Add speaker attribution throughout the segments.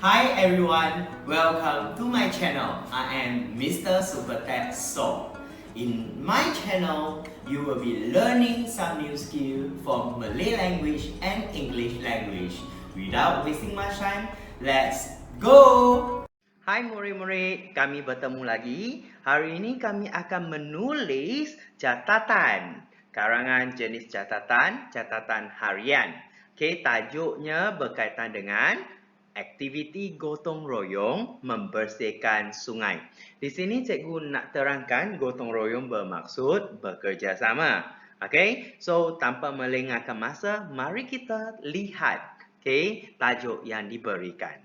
Speaker 1: Hi everyone, welcome to my channel. I am Mr. Supertech So. In my channel, you will be learning some new skill from Malay language and English language. Without wasting much time, let's go! Hai murid-murid, kami bertemu lagi. Hari ini kami akan menulis catatan. Karangan jenis catatan, catatan harian. Okey, tajuknya berkaitan dengan aktiviti gotong royong membersihkan sungai. Di sini cikgu nak terangkan gotong royong bermaksud bekerjasama. Okey, so tanpa melengahkan masa, mari kita lihat tajuk yang diberikan.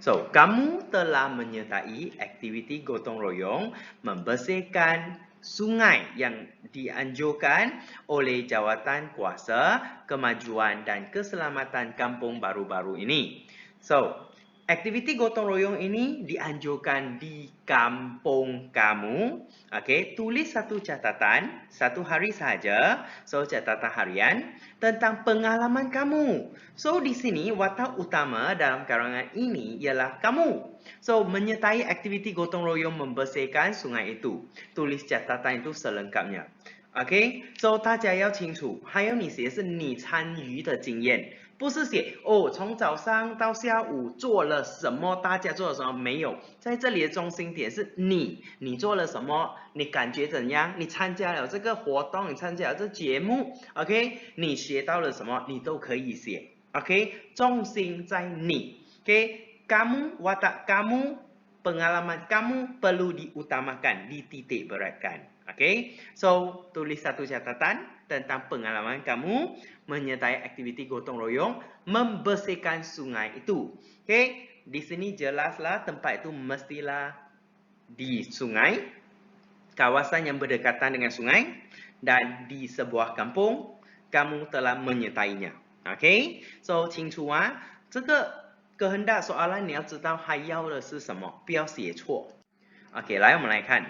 Speaker 1: So, kamu telah menyertai aktiviti gotong royong membersihkan sungai yang dianjurkan oleh Jawatan Kuasa Kemajuan dan Keselamatan Kampung baru-baru ini. So, aktiviti gotong royong ini dianjurkan di kampung kamu. Okey, tulis satu catatan, satu hari sahaja. So, catatan harian tentang pengalaman kamu. So, di sini watak utama dalam karangan ini ialah kamu. So, menyertai aktiviti gotong royong membersihkan sungai itu. Tulis catatan itu selengkapnya. OK， so 大家要清楚，还有你写是你参与的经验，不是写哦，从早上到下午做了什么，大家做了什么没有，在这里的中心点是你做了什么，你感觉怎样？你参加了这个活动，你参加了这节目 ，OK， 你学到了什么，你都可以写 ，OK， 重心在你 ，OK， kamu watak kamu pengalaman kamu perlu diutamakan, dititik beratkan. Okay, so tulis satu catatan tentang pengalaman kamu menyertai aktiviti gotong royong membersihkan sungai itu. Okay, di sini jelaslah tempat itu mestilah di sungai, kawasan yang berdekatan dengan sungai dan di sebuah kampung kamu telah menyertainya. Okay, so 清楚啊，这个kehendak soalan 你要知道还要的是什么，不要写错。Okay, 来我们来看。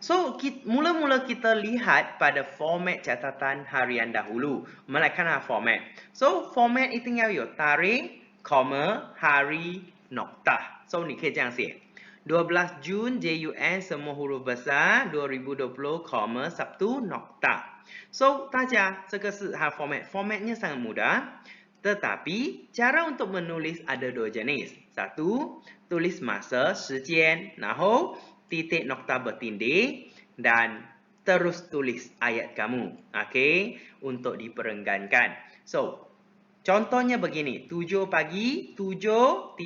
Speaker 1: So, mula-mula kita lihat pada format catatan harian dahulu. Melainkan format. So, format 一定要有 tarikh, koma, hari, noktah. So, 你可以这样写。12 Jun JUN semua huruf besar 2020, Sabtu, noktah. So, 大家这个是它 format. Formatnya sangat mudah. Tetapi, cara untuk menulis ada dua jenis. Satu, tulis masa, 时间, 然后 titik nokta bertindih dan terus tulis ayat kamu. Okey, untuk diperenggankan. So, contohnya begini, 7 pagi, 7.00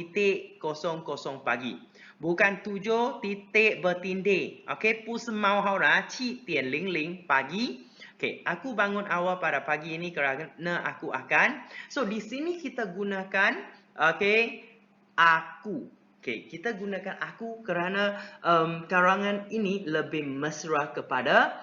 Speaker 1: pagi. Bukan 7 titik bertindih. Okey, 不是冒号啦 7.00 pagi. Okey, aku bangun awal pada pagi ini kerana aku akan. So, di sini kita gunakan okey, aku. Okay, kita gunakan aku kerana karangan ini lebih mesra kepada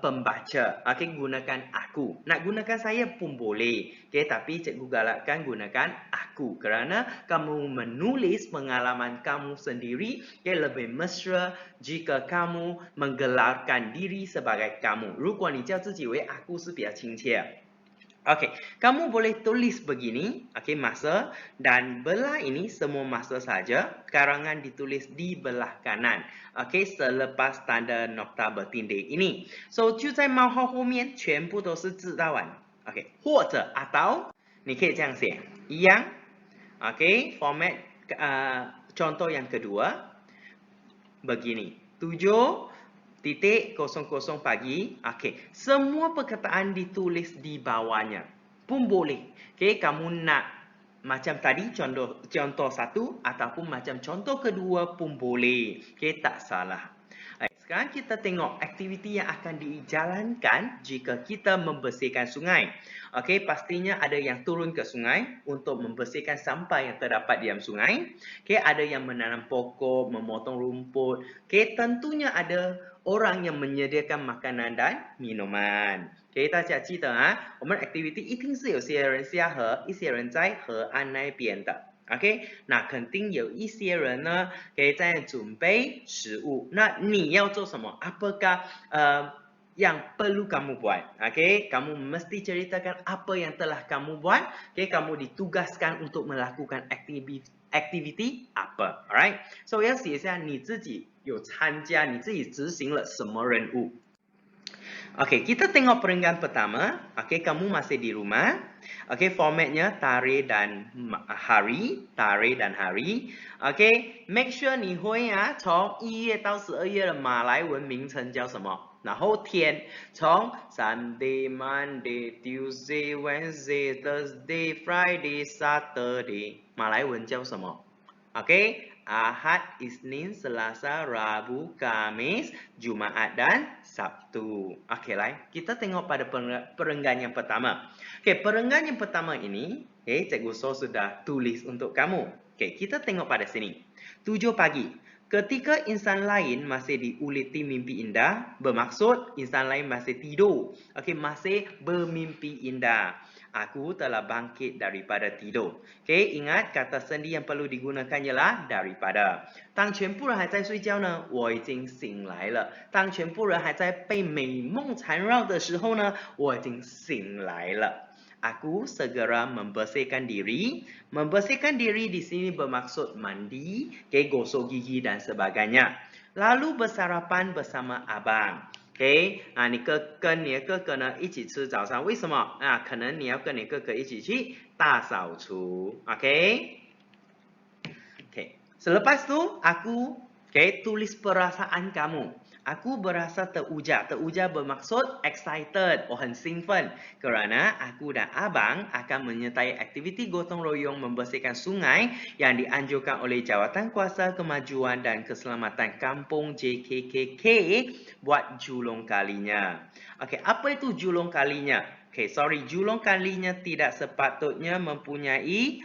Speaker 1: pembaca. Okay, gunakan aku. Nak gunakan saya pun boleh. Okay, tapi cikgu galakkan gunakan aku kerana kamu menulis pengalaman kamu sendiri. Okay, lebih mesra jika kamu menggelarkan diri sebagai kamu. 如果你叫自己为aku 是比较亲切。Okey, kamu boleh tulis begini, okey, masa dan belah ini semua masa saja. Karangan ditulis di belah kanan. Okey, selepas tanda nokta bertindih ini. So, 就在冒号后面全部都是字到完。Okey, 或者 atau 你可以这样写，一样。Okey, format contoh yang kedua begini. 7.00 pagi. Okey, semua perkataan ditulis di bawahnya pun boleh. Okey, kamu nak macam tadi contoh satu ataupun macam contoh kedua pun boleh. Okey, tak salah. Sekarang kita tengok aktiviti yang akan dijalankan jika kita membersihkan sungai. Okey, pastinya ada yang turun ke sungai untuk membersihkan sampah yang terdapat di dalam sungai. Okey, ada yang menanam pokok, memotong rumput. Okey, tentunya ada orang yang menyediakan makanan dan minuman. OK， 大家记得啊，我们 activity 一定是有些人下河，一些人在河岸那边的。OK， 那肯定有一些人呢，可以在准备食物。那你要做什么？Apakah yang perlu kamu buat. Okay, kamu mesti ceritakan apa yang telah kamu buat. Okay, kamu ditugaskan untuk melakukan activity apa ，alright？ So 要写下你自己有参加，你自己执行了什么任务。Okay, kita tengok perenggan pertama. Okay, kamu masih di rumah. Okay, formatnya tarikh dan hari, tarikh dan hari. Okay, make sure 你会啊，从1月到12月的马来文名称叫什么？然后天，从 Sunday, Monday, Tuesday, Wednesday, Thursday, Friday, Saturday， 马来文叫什么 ？Okay, Ahad, Isnin, Selasa, Rabu, Kamis, Jumaat dan Sabtu. Okey lah, kita tengok pada perenggan yang pertama. Okey, perenggan yang pertama ini, Cikgu So sudah tulis untuk kamu. Okey, kita tengok pada sini. 7 pagi. Ketika insan lain masih diuliti mimpi indah, bermaksud insan lain masih tidur. Okey, masih bermimpi indah. Aku telah bangkit daripada tidur. Okay, ingat kata sendi yang perlu digunakan ialah daripada. 当全部人还在睡觉呢，我已经醒来了。当全部人还在被美梦缠绕的时候呢，我已经醒来了。Aku segera membersihkan diri. Membersihkan diri di sini bermaksud mandi, okay, gosok gigi dan sebagainya. Lalu bersarapan bersama abang. OK， 你跟你的哥哥呢一起吃早餐，为什么？可能你要跟你哥哥一起去大扫除。OK，selepas itu aku tulis perasaan kamu. Aku berasa teruja. Teruja bermaksud excited,很兴奋. Kerana aku dan abang akan menyertai aktiviti gotong royong membersihkan sungai yang dianjurkan oleh Jawatan Kuasa Kemajuan dan Keselamatan Kampung JKKK buat julung kalinya. Okey, apa itu julung kalinya? Okey, sorry, julung kalinya tidak sepatutnya mempunyai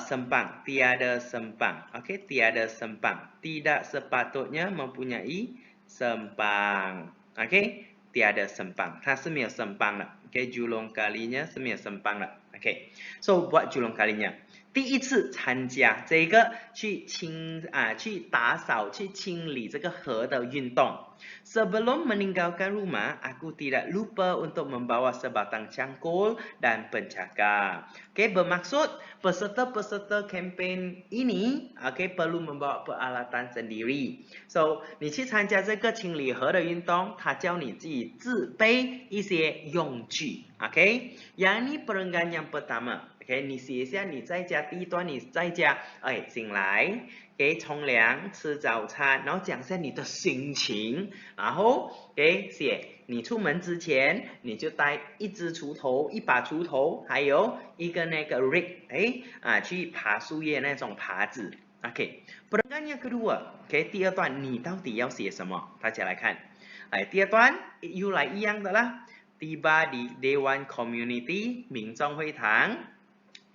Speaker 1: sempang, tiada sempang. Okey, tiada sempang. Tidak sepatutnya mempunyai sempang. OK， tiada sempang， 它是没有sempang的。OK， julung kalinya 是没有sempang的。OK，so buat julung kalinya。第一次参加这个去打扫、去清理这个河的运动。Sebelum meninggalkan rumah, aku tidak lupa untuk membawa sebatang cangkul dan pencakar. Okay, bermaksud peserta-peserta kempen ini perlu membawa peralatan sendiri. So, 你去参加这个清理河的运动，它教你自己自备一些用具。Okay， yang ini perenggan yang pertama。OK， 你写一下你在家第一段，你在家醒来，冲凉吃早餐，然后讲一下你的心情，然后写你出门之前你就带一支锄头、一把锄头，还有一个那个 rake， 去爬树叶那种耙子。OK， perenggan yang kedua， 第二段你到底要写什么？大家来看，第二段又来一样的啦。tiba di Dewan Community 民众会堂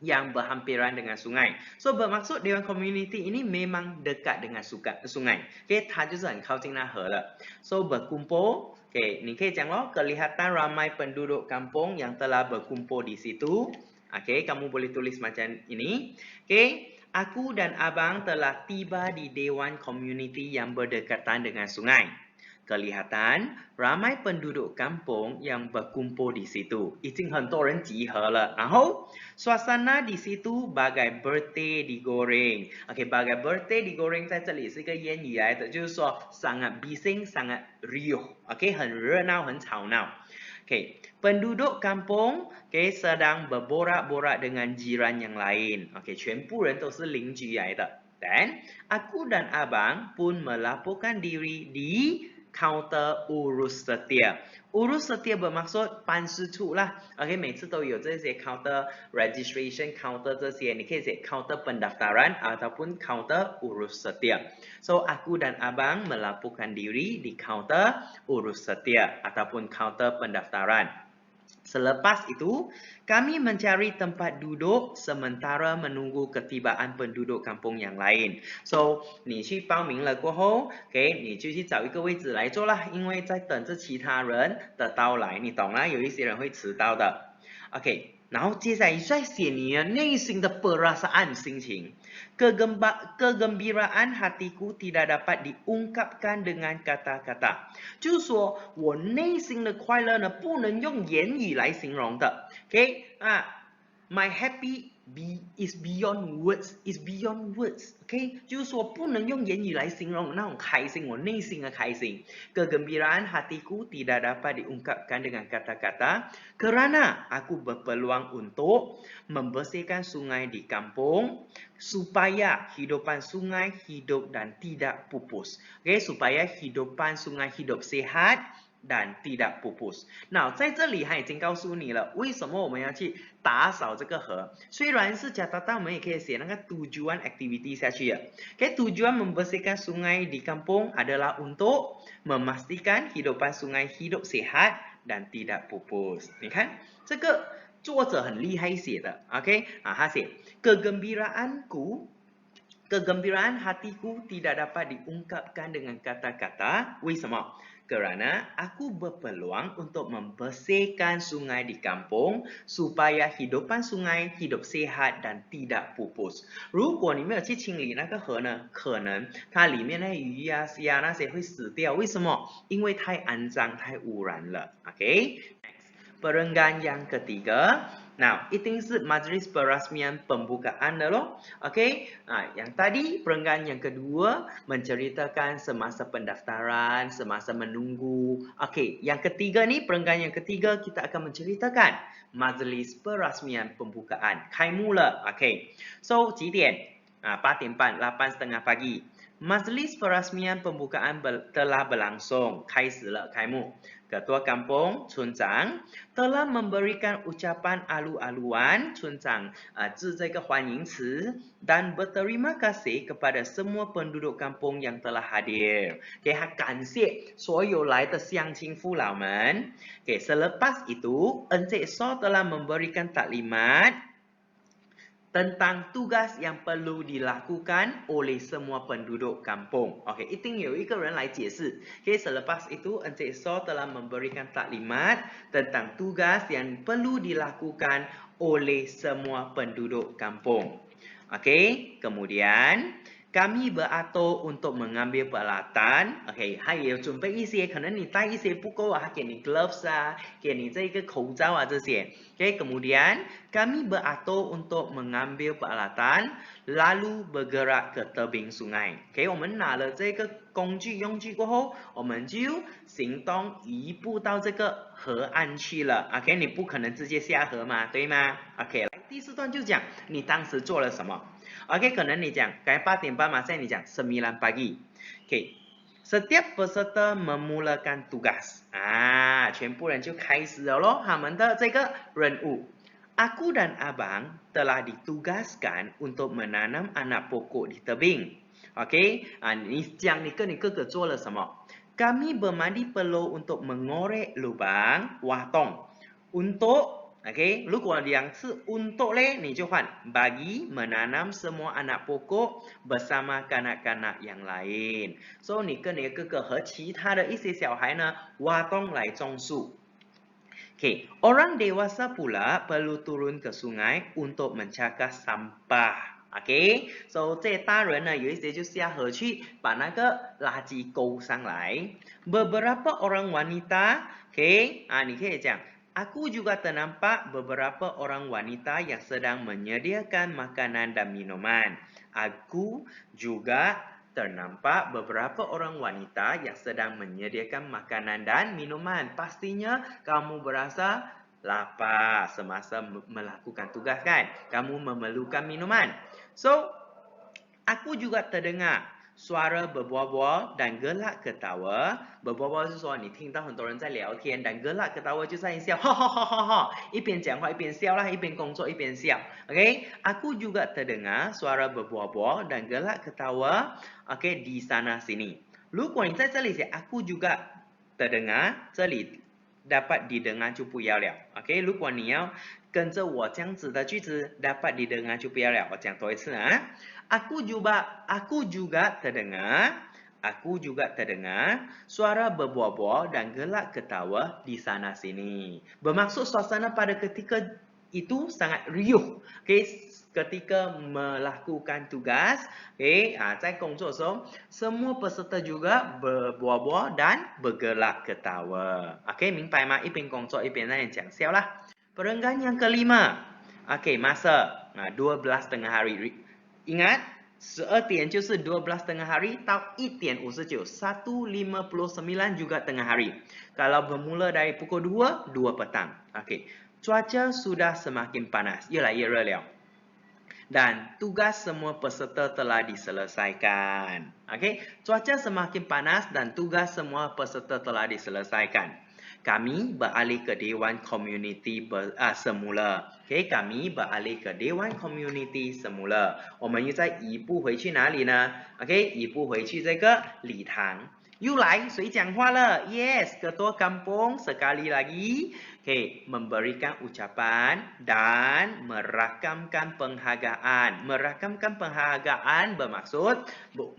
Speaker 1: yang berhampiran dengan sungai. So bermaksud Dewan Community ini memang dekat dengan sungai. Okay, 它就是很靠近那河了。So berkumpul, okay, 你可以讲咯 kelihatan ramai penduduk kampung yang telah berkumpul di situ. Okay, kamu boleh tulis macam ini. Okay, aku dan abang telah tiba di Dewan Community yang berdekatan dengan sungai. Kelihatan ramai penduduk kampung yang berkumpul di situ. 已经很多人集合了。然后 suasana di situ bagai birthday digoreng. OK， bagai birthday digoreng 在这里是一个谚语来的，就是说 sangat bising, sangat riuh. OK， 很热闹，很吵闹。OK， penduduk kampung sedang berborak-borak dengan jiran yang lain. OK， 全部人都是邻居来的。Dan aku dan abang pun melaporkan diri di counter urus setia. Urus setia bermaksud 办事处啦。OK， 每次都有这些 counter registration counter 这些，你可以写 counter pendaftaran ataupun counter urus setia. So aku dan abang melaporkan diri di counter urus setia ataupun counter pendaftaran. Selepas itu, kami mencari tempat duduk sementara menunggu ketibaan penduduk kampung yang lain. So， 你去报名了过后 ，OK， 你就去找一个位置来坐啦，因为在等着其他人的到来，你懂啦，有一些人会迟到的。OK，
Speaker 2: 然后接下来再写你的内心的 perasaan 心情。Kegembiraan hatiku tidak dapat diungkapkan dengan kata-kata，就是说我内心的快乐呢，不能用言语来形容的。OK 啊，my happy is beyond words，is beyond words。OK， 就是说不能用言语来形容那种开心，我内心的开心。Kegembiraan hatiku tidak dapat diungkapkan dengan kata-kata kerana aku berpeluang untuk membersihkan sungai di kampung supaya hidupan sungai hidup dan tidak pupus. Okay, supaya hidupan sungai hidup sehat dan tidak pupus。那在这里他已经告诉你了，为什么我们要去打扫这个河？虽然是catatan，我们也可以写那个 tujuan activity 下去了。Okay, tujuan membersihkan sungai di kampung adalah untuk memastikan hidupan sungai hidup sehat dan tidak pupus。你看这个作者很厉害写的 ，OK 啊，他写 kegembiraan hatiku tidak dapat diungkapkan dengan kata-kata。为什么？Kerana aku berpeluang untuk membersihkan sungai di kampung supaya hidupan sungai hidup sehat dan tidak pupus。如果你没有去清理那个河呢，可能它里面的鱼啊、虾那些会死掉。为什么？因为太肮脏、太污染了。OK，Perenggan yang ketiga。Now, itu majlis perasmian pembukaan loh. Okey. Yang tadi perenggan yang kedua menceritakan semasa pendaftaran, semasa menunggu. Okey, yang ketiga ni perenggan yang ketiga kita akan menceritakan majlis perasmian pembukaan. 开幕了 Okey. So, 几点？8点半 8:30 pagi. Majlis perasmian pembukaan telah berlangsung. 开始了，开幕。Ketua Kampung, Chun Chang, telah memberikan ucapan alu-aluan, Chun Chang 致这个欢迎词 dan berterima kasih kepada semua penduduk kampung yang telah hadir. Okay, 他感谢所有来的乡亲父老们。Okay, selepas itu, Encik So telah memberikan taklimat tentang tugas yang perlu dilakukan oleh semua penduduk kampung. Okey, 一定有一个人来解释。Okay, selepas itu Encik So telah memberikan taklimat tentang tugas yang perlu dilakukan oleh semua penduduk kampung. Okey, kemudian kami beratur untuk mengambil peralatan。OK， 他也有准备一些，可能你带一些不够啊，他给你 gloves 啊，给你这个口罩啊这些。OK，kemudian kami beratur untuk mengambil peralatan lalu bergerak ke tebing sungai。OK， 我们拿了这个工具用具过后，我们就行动移步到这个河岸去了。OK， 你不可能直接下河嘛，对吗 ？OK， 第四段就讲你当时做了什么。OK， 可能你讲该8点半嘛，现在你讲9 pagi。OK， setiap peserta memulakan tugas。全部人就开始了咯，他们的这个任务。Aku dan Abang telah ditugaskan untuk menanam anak pokok di tebing。OK， 你讲你跟你哥哥做了什么 ？Kami bermandi peluh untuk mengorek lubang， 挖洞。untuk OK， 如果2次 untuk 嘞，你就换 bagi menanam semua anak pokok bersama kanak-kanak yang lain。所以你跟你的哥哥和其他的一些小孩呢，挖洞来种树。OK， orang dewasa pula perlu turun ke sungai untuk mencakar sampah。OK， 所以这大人呢，有一些就下河去把那个垃圾勾上来。Beberapa orang wanita，OK， 你可以讲。Aku juga ternampak beberapa orang wanita yang sedang menyediakan makanan dan minuman. Aku juga ternampak beberapa orang wanita yang sedang menyediakan makanan dan minuman. Pastinya kamu berasa lapar semasa melakukan tugas kan? Kamu memerlukan minuman. So, aku juga terdengar suara berbual-bual dan gelak ketawa。berbual-bual 是说你听到很多人在聊天， dan gelak ketawa 就在笑，哈哈哈哈哈，一边讲话一边笑啦，一边工作一边笑。OK， aku juga terdengar suara berbual-bual dan gelak ketawa。OK， di sana sini。如果你在这里写 aku juga terdengar， 这里dapat didengar 就不要了。OK， 如果你要跟着我这样子的句子 dapat didengar 就不要了。我讲多一次啊。Aku juga terdengar suara berbual-bual dan gelak ketawa di sana sini. Bermaksud suasana pada ketika itu sangat riuh. Okay, ketika melakukan tugas, okay, 在工作的时候, semua peserta juga berbual-bual dan bergelak ketawa. Okay, 明白吗？一边工作一边在讲笑lah. Perenggan yang kelima, okay, masa 12 tengah hari. Ingat, 12点就是 12 tengah hari, 到1点59, 1:59 juga tengah hari. Kalau bermula dari pukul 2, 2 petang. Okay, cuaca sudah semakin panas, 越来越热了. Dan tugas semua peserta telah diselesaikan. Okay, cuaca semakin panas dan tugas semua peserta telah diselesaikan. Kami beralih ke Dewan Komuniti semula. Okay, kami beralih ke Dewan Komuniti semula. 我们又再移步回去哪里呢？ Okay, 移步回去这个礼堂。又来，谁讲话了 ？Yes, Ketua Kampung sekali lagi. Okay, memberikan ucapan dan merakamkan penghargaan. Merakamkan penghargaan bermaksud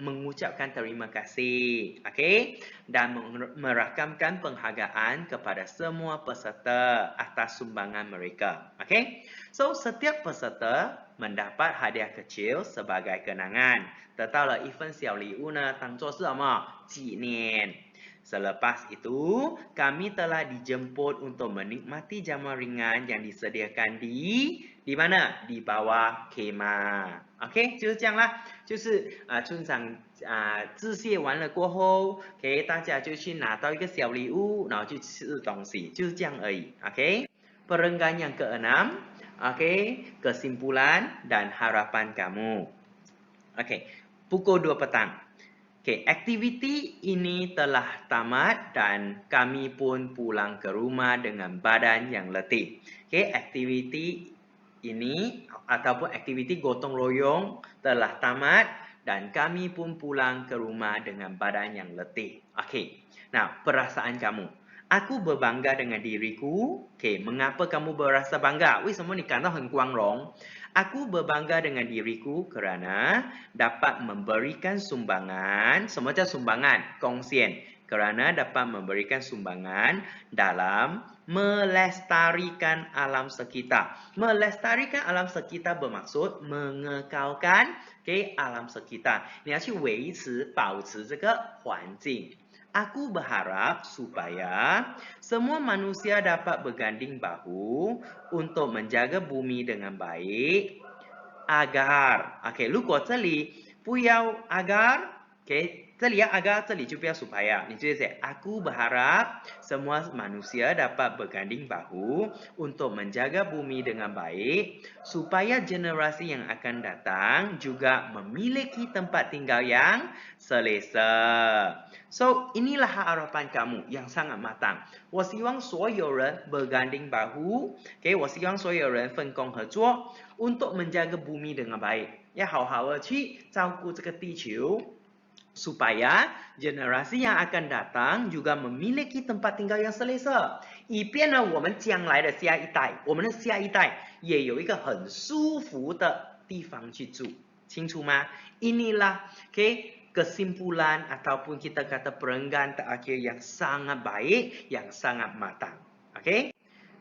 Speaker 2: mengucapkan terima kasih. Okay, dan merakamkan penghargaan kepada semua peserta atas sumbangan mereka. Okay, so setiap peserta mendapat hadiah kecil sebagai kenangan. 得到了一份小礼物呢，当作是什么？纪念。Selepas itu, kami telah dijemput untuk menikmati jamuan ringan yang disediakan di mana? Di bawah kemah. OK， 就是这样啦。就是村长致谢完了过后 ，OK， 大家就去拿到一个小礼物，然后去吃东西，就是这样而已。OK， perenggan yang keenam, OK， kesimpulan dan harapan kamu. OK, pukul 2 petang. Okay, aktiviti ini telah tamat dan kami pun pulang ke rumah dengan badan yang letih. Okay, aktiviti ini ataupun aktiviti gotong royong telah tamat dan kami pun pulang ke rumah dengan badan yang letih. Okay, nah perasaan kamu. Aku berbangga dengan diriku. Okay, mengapa kamu berasa bangga? 为什么你感到很光荣? Aku berbangga dengan diriku kerana dapat memberikan sumbangan. Semua sumbangan, 贡献. Kerana dapat memberikan sumbangan dalam melestarikan alam sekitar. Melestarikan alam sekitar bermaksud mengekalkan alam sekitar. 你要去维持、保持这个环境。Aku berharap supaya semua manusia dapat berganding bahu untuk menjaga bumi dengan baik agar, okay, 如果这里不要 agar, okay, 这里要 agar, 这里就不要 supaya. 你就写 Aku berharap semua manusia dapat berganding bahu untuk menjaga bumi dengan baik supaya generasi yang akan datang juga memiliki tempat tinggal yang selesa. So, inilah harapan kamu yang sangat matang. 我希望所有人 berganding bahu, okay, 我希望所有人 分工合作 untuk menjaga bumi dengan baik. 要好好的去照顾这个地球 supaya generasi yang akan datang juga memiliki tempat tinggal yang selesa. 以便呢我们将来的下一代，我们的下一代也有一个很舒服的地方去住。清楚吗？ Inilah, okay, kesimpulan ataupun kita kata perenggan terakhir yang sangat baik, yang sangat matang. Okay?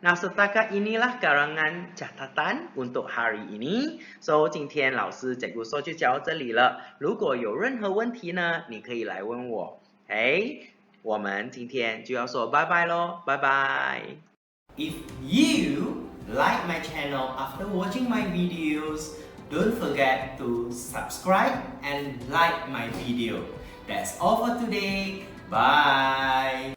Speaker 2: Nah, setakat inilah karangan catatan untuk hari ini. So, 今天老师解故说就教到这里了。如果有任何问题呢，你可以来问我。OK， 我们今天就要说拜拜咯，拜拜。
Speaker 1: If you like my channel after watching my videos, don't forget to subscribe and like my video. That's all for today. Bye.